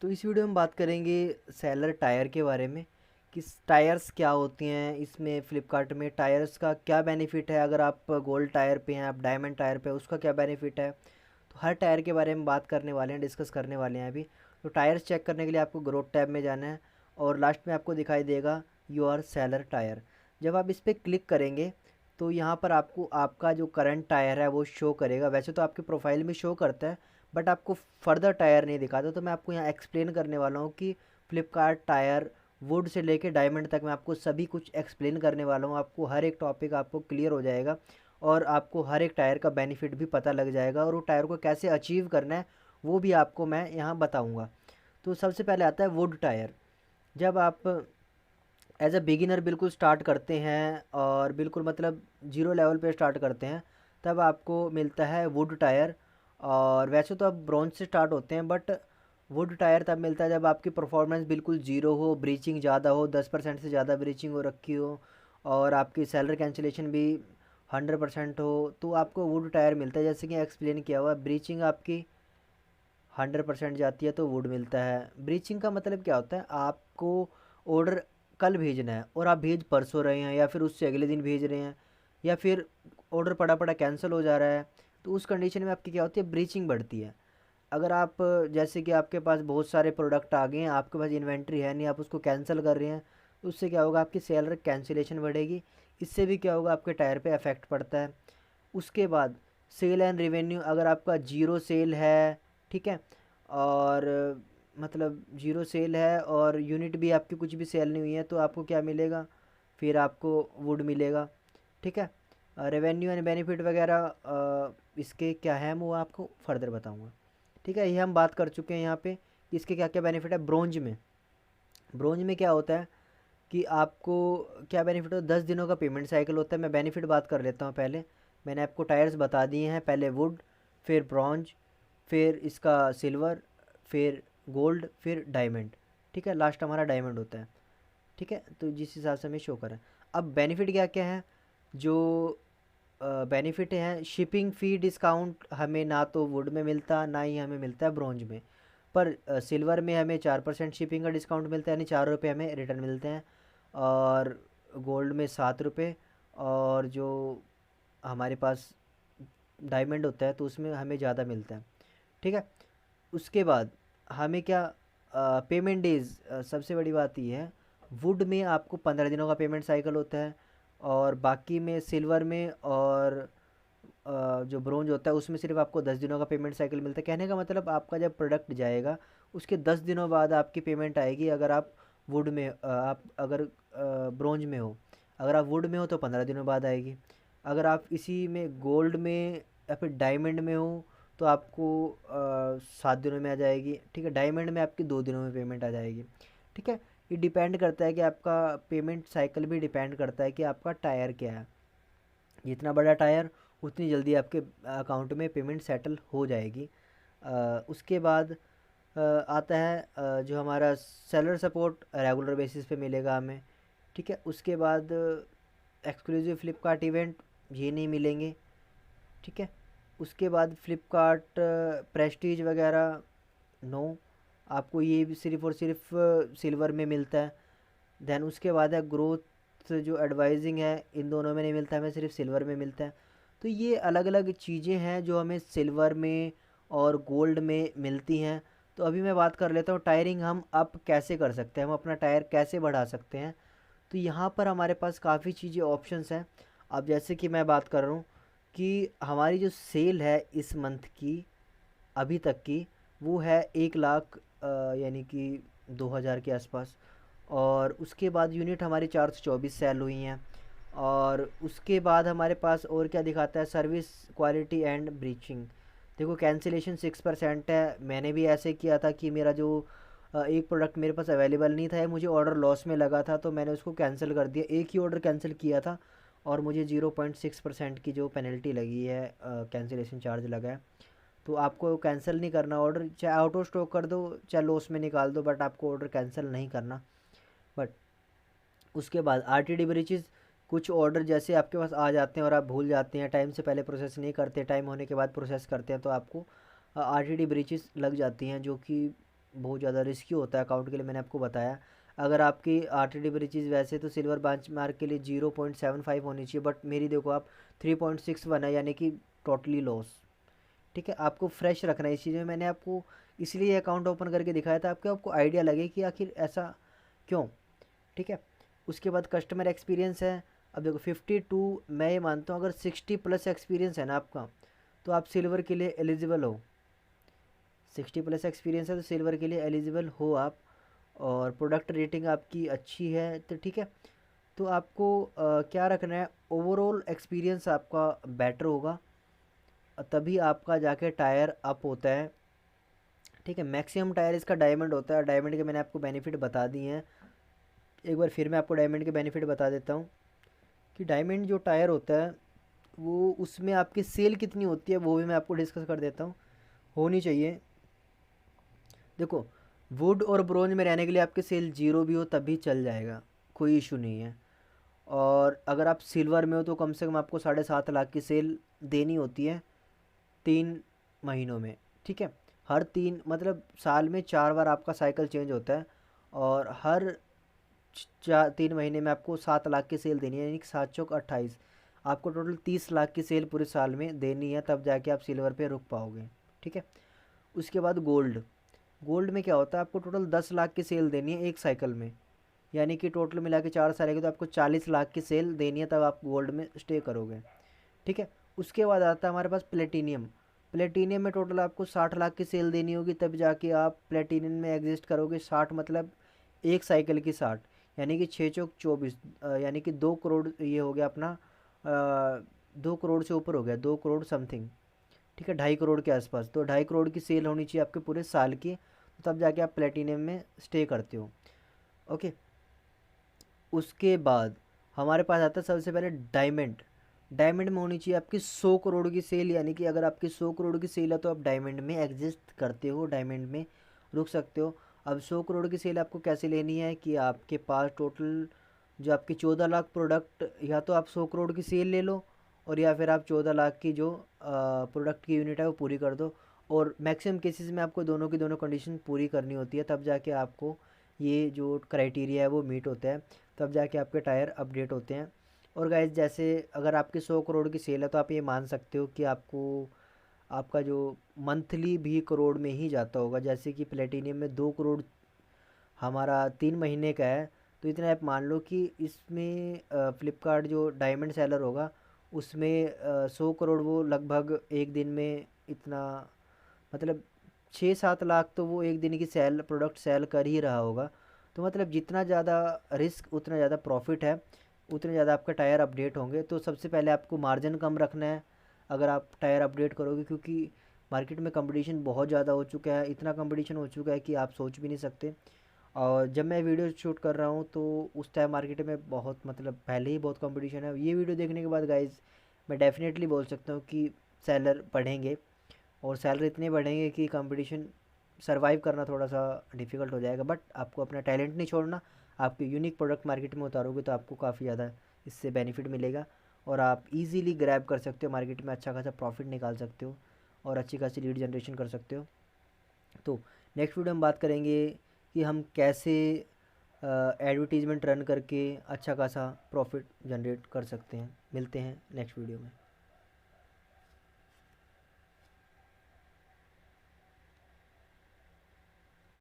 तो इस वीडियो में बात करेंगे सेलर टायर के बारे में कि टायर्स क्या होती हैं। इसमें फ़्लिपकार्ट में टायर्स का क्या बेनिफिट है, अगर आप गोल्ड टायर पे हैं, आप डायमंड टायर पे हैं, उसका क्या बेनिफिट है। तो हर टायर के बारे में बात करने वाले हैं, डिस्कस करने वाले हैं अभी। तो टायर्स चेक करने के लिए आपको ग्रोथ टैब में जाना है और लास्ट में आपको दिखाई देगा योर सेलर टायर। जब आप इस पर क्लिक करेंगे तो यहाँ पर आपको आपका जो करंट टायर है वो शो करेगा। वैसे तो आपके प्रोफाइल में शो करता है बट आपको फर्दर टायर नहीं दिखाता। तो मैं आपको यहाँ एक्सप्लेन करने वाला हूँ कि फ्लिपकार्ट टायर वुड से लेके डायमंड तक मैं आपको सभी कुछ एक्सप्लेन करने वाला हूँ। आपको हर एक टॉपिक आपको क्लियर हो जाएगा और आपको हर एक टायर का बेनिफिट भी पता लग जाएगा और वो टायर को कैसे अचीव करना है वो भी आपको मैं यहाँ बताऊँगा। तो सबसे पहले आता है वुड टायर। जब आप एज अ बिगिनर बिल्कुल स्टार्ट करते हैं और बिल्कुल मतलब ज़ीरो लेवल पे स्टार्ट करते हैं तब आपको मिलता है वुड टायर। और वैसे तो आप ब्रॉन्ज से स्टार्ट होते हैं बट वुड टायर तब मिलता है जब आपकी परफॉर्मेंस बिल्कुल ज़ीरो हो, ब्रीचिंग ज़्यादा हो, 10% से ज़्यादा ब्रीचिंग हो रखी हो और आपकी सेलर कैंसिलेशन भी 100% हो तो आपको वुड टायर मिलता है। जैसे कि एक्सप्लेन किया हुआ, ब्रीचिंग आपकी 100% जाती है तो वुड मिलता है। ब्रीचिंग का मतलब क्या होता है, आपको ऑर्डर कल भेजना है और आप भेज परसों रहे हैं या फिर उससे अगले दिन भेज रहे हैं या फिर ऑर्डर पड़ा पड़ा कैंसिल हो जा रहा है, तो उस कंडीशन में आपकी क्या होती है, ब्रीचिंग बढ़ती है। अगर आप जैसे कि आपके पास बहुत सारे प्रोडक्ट आ गए हैं, आपके पास इन्वेंट्री है नहीं, आप उसको कैंसिल कर रहे हैं, तो उससे क्या होगा, आपकी सेलर कैंसिलेशन बढ़ेगी। इससे भी क्या होगा, आपके टायर पे इफेक्ट पड़ता है। उसके बाद सेल एंड रेवेन्यू, अगर आपका जीरो सेल है, ठीक है, और मतलब जीरो सेल है और यूनिट भी आपकी कुछ भी सेल नहीं हुई है तो आपको क्या मिलेगा, फिर आपको वुड मिलेगा। ठीक है, रेवेन्यू एंड बेनिफिट वगैरह इसके क्या है वो आपको फर्दर बताऊंगा। ठीक है, ये हम बात कर चुके हैं यहाँ पे कि इसके क्या क्या बेनिफिट है। ब्रोंज में, ब्रोंज में क्या होता है कि आपको क्या बेनिफिट होता है, 10 दिनों का पेमेंट साइकिल होता है। मैं बेनिफिट बात कर लेता हूँ पहले। मैंने आपको टायर्स बता दिए हैं, पहले वुड, फिर ब्रॉन्ज, फिर इसका सिल्वर, फिर गोल्ड, फिर डायमंड। ठीक है, लास्ट हमारा डायमंड होता है। ठीक है, तो जिस हिसाब से हमें शो करें। अब बेनिफिट क्या क्या है, जो बेनिफिट हैं, शिपिंग फ़ी डिस्काउंट हमें ना तो वुड में मिलता ना ही हमें मिलता है ब्रॉन्ज में। पर सिल्वर में हमें 4% शिपिंग का डिस्काउंट मिलता है, यानी 4 रुपये हमें रिटर्न मिलते हैं। और गोल्ड में 7 रुपये। और जो हमारे पास डायमंड होता है तो उसमें हमें ज़्यादा मिलता है। ठीक है, उसके बाद हमें क्या, पेमेंट डेज़, सबसे बड़ी बात ये है, वुड में आपको 15 दिनों का पेमेंट साइकिल होता है और बाकी में सिल्वर में और जो ब्रोंज होता है उसमें सिर्फ आपको 10 दिनों का पेमेंट साइकिल मिलता है। कहने का मतलब आपका जब प्रोडक्ट जाएगा उसके 10 दिनों बाद आपकी पेमेंट आएगी। अगर आप वुड में आप अगर ब्रोंज में हो, अगर आप वुड में हो तो 15 दिनों बाद आएगी। अगर आप इसी में गोल्ड में या फिर डायमंड में हो तो आपको 7 दिनों में आ जाएगी। ठीक है, डायमंड में आपकी 2 दिनों में पेमेंट आ जाएगी। ठीक है, ये डिपेंड करता है कि आपका पेमेंट साइकिल भी डिपेंड करता है कि आपका टायर क्या है। जितना बड़ा टायर उतनी जल्दी आपके अकाउंट में पेमेंट सेटल हो जाएगी। उसके बाद आता है जो हमारा सेलर सपोर्ट रेगुलर बेसिस पे मिलेगा हमें। ठीक है, उसके बाद एक्सक्लूसिव फ्लिपकार्ट इवेंट ये नहीं मिलेंगे। ठीक है, उसके बाद फ्लिपकार्ट प्रेस्टीज वगैरह नो, आपको ये भी सिर्फ़ और सिर्फ सिल्वर में मिलता है। देन उसके बाद है ग्रोथ, जो एडवाइजिंग है इन दोनों में नहीं मिलता, हमें सिर्फ सिल्वर में मिलता है। तो ये अलग अलग चीज़ें हैं जो हमें सिल्वर में और गोल्ड में मिलती हैं। तो अभी मैं बात कर लेता हूँ टायरिंग हम अप कैसे कर सकते हैं, हम अपना टायर कैसे बढ़ा सकते हैं। तो यहाँ पर हमारे पास काफ़ी चीज़ें ऑप्शंस हैं। अब जैसे कि मैं बात कर रहा हूँ कि हमारी जो सेल है इस मंथ की, अभी तक की, वो है 1 लाख, यानी कि 2,000 के आसपास। और उसके बाद यूनिट हमारी 424 सेल हुई हैं। और उसके बाद हमारे पास और क्या दिखाता है, सर्विस क्वालिटी एंड ब्रीचिंग। देखो कैंसिलेशन 6% है। मैंने भी ऐसे किया था कि मेरा जो एक प्रोडक्ट मेरे पास अवेलेबल नहीं था, मुझे ऑर्डर लॉस में लगा था तो मैंने उसको कैंसिल कर दिया। एक ही ऑर्डर कैंसिल किया था और मुझे 0.6% की जो पेनल्टी लगी है, कैंसिलेशन चार्ज लगा है। तो आपको कैंसिल नहीं करना ऑर्डर, चाहे आउट ऑफ स्टॉक कर दो चाहे लॉस में निकाल दो, बट आपको ऑर्डर कैंसिल नहीं करना। बट उसके बाद आरटीडी ब्रीचेस, कुछ ऑर्डर जैसे आपके पास आ जाते हैं और आप भूल जाते हैं, टाइम से पहले प्रोसेस नहीं करते, टाइम होने के बाद प्रोसेस करते हैं, तो आपको आरटीडी ब्रीचेस लग जाती हैं जो कि बहुत ज़्यादा रिस्की होता है अकाउंट के लिए, मैंने आपको बताया। अगर आपकी आरटीडी ब्रीचेज वैसे तो सिल्वर बेंचमार्क के लिए 0.75 होनी चाहिए, बट मेरी देखो आप 3.61 है, यानी कि टोटली लॉस। ठीक है, आपको फ्रेश रखना है इस चीज़ में। मैंने आपको इसलिए अकाउंट ओपन करके दिखाया था आपको आइडिया लगे कि आखिर ऐसा क्यों। ठीक है, उसके बाद कस्टमर एक्सपीरियंस है। अब देखो 52, मैं ये मानता हूँ अगर 60+ एक्सपीरियंस है ना आपका, तो आप सिल्वर के लिए एलिजिबल हो। 60+ एक्सपीरियंस है तो सिल्वर के लिए एलिजिबल हो आप। और प्रोडक्ट रेटिंग आपकी अच्छी है तो ठीक है। तो आपको क्या रखना है, ओवरऑल एक्सपीरियंस आपका बेटर होगा, तभी आपका जाके टायर अप होता है। ठीक है, मैक्सिमम टायर इसका डायमंड होता है। डायमंड के मैंने आपको बेनिफिट बता दिए हैं, एक बार फिर मैं आपको डायमंड के बेनिफिट बता देता हूँ कि डायमंड जो टायर होता है वो उसमें आपकी सेल कितनी होती है वो भी मैं आपको डिस्कस कर देता हूँ। होनी चाहिए, देखो वुड और ब्रोंज में रहने के लिए आपकी सेल 0 भी हो तब भी चल जाएगा, कोई इशू नहीं है। और अगर आप सिल्वर में हो तो कम से कम आपको 7.5 लाख की सेल देनी होती है 3 महीनों में। ठीक है, हर 3 मतलब साल में 4 बार आपका साइकिल चेंज होता है, और हर 3 महीने में आपको 7 लाख की सेल देनी है, यानी कि 7 चौक 28। आपको टोटल 30 लाख की सेल पूरे साल में देनी है, तब जाके आप सिल्वर पे रुक पाओगे। ठीक है, उसके बाद गोल्ड। गोल्ड में क्या होता है, आपको टोटल 10 लाख की सेल देनी है एक साइकिल में, यानी कि टोटल मिला के 4 साल की तो आपको 40 लाख की सेल देनी है, तब आप गोल्ड में स्टे करोगे। ठीक है, उसके बाद आता है हमारे पास प्लेटिनियम। प्लेटिनियम में टोटल आपको 60 लाख की सेल देनी होगी, तब जाके आप प्लेटिनियम में एग्जिस्ट करोगे। 60 मतलब एक साइकिल की 60, यानी कि 6 चौक 24, यानी कि 2 करोड़ ये हो गया अपना, 2 करोड़ से ऊपर हो गया, 2 करोड़ समथिंग। ठीक है, 2.5 करोड़ के आसपास, तो 2.5 करोड़ की सेल होनी चाहिए आपके पूरे साल की, तो तब जाके आप प्लेटिनियम में स्टे करते हो। ओके, उसके बाद हमारे पास आता है सबसे पहले डायमंड। डायमंड में होनी चाहिए आपकी 100 करोड़ की सेल, यानी कि अगर आपकी 100 करोड़ की सेल है तो आप डायमंड में एग्जिस्ट करते हो, डायमंड में रुक सकते हो। अब 100 करोड़ की सेल आपको कैसे लेनी है कि आपके पास टोटल जो आपकी 14 लाख प्रोडक्ट, या तो आप 100 करोड़ की सेल ले लो, और या फिर आप 14 लाख की जो प्रोडक्ट की यूनिट है वो पूरी कर दो। और मैक्सिमम केसेस में आपको दोनों की दोनों कंडीशन पूरी करनी होती है, तब जाके आपको ये जो क्राइटेरिया है वो मीट होता है, तब जाके आपके टायर अपडेट होते हैं। और गाइज जैसे अगर आपकी 100 करोड़ की सेल है तो आप ये मान सकते हो कि आपको आपका जो मंथली भी करोड़ में ही जाता होगा। जैसे कि प्लेटिनियम में 2 करोड़ हमारा 3 महीने का है, तो इतना आप मान लो कि इसमें फ्लिपकार्ट जो डायमंड सेलर होगा उसमें 100 करोड़ वो लगभग एक दिन में इतना, मतलब 6-7 लाख तो वो एक दिन की सेल प्रोडक्ट सेल कर ही रहा होगा। तो मतलब जितना ज़्यादा रिस्क उतना ज़्यादा प्रॉफिट है, उतने ज़्यादा आपका टायर अपडेट होंगे। तो सबसे पहले आपको मार्जिन कम रखना है अगर आप टायर अपडेट करोगे, क्योंकि मार्केट में कंपटीशन बहुत ज़्यादा हो चुका है, इतना कंपटीशन हो चुका है कि आप सोच भी नहीं सकते। और जब मैं वीडियो शूट कर रहा हूँ तो उस टाइम मार्केट में बहुत मतलब पहले ही बहुत कंपटीशन है। ये वीडियो देखने के बाद गाइज मैं डेफिनेटली बोल सकता हूँ कि सेलर बढ़ेंगे, और सैलरी इतने बढ़ेंगे कि कंपटीशन सरवाइव करना थोड़ा सा डिफ़िकल्ट हो जाएगा। बट आपको अपना टैलेंट नहीं छोड़ना, आपके यूनिक प्रोडक्ट मार्केट में उतारोगे तो आपको काफ़ी ज़्यादा इससे बेनिफिट मिलेगा, और आप इजीली ग्रैब कर सकते हो मार्केट में, अच्छा खासा प्रॉफिट निकाल सकते हो, और अच्छी खासी लीड जनरेशन कर सकते हो। तो नेक्स्ट वीडियो हम बात करेंगे कि हम कैसे एडवर्टीज़मेंट रन करके अच्छा खासा प्रॉफिट जनरेट कर सकते हैं। मिलते हैं नेक्स्ट वीडियो में।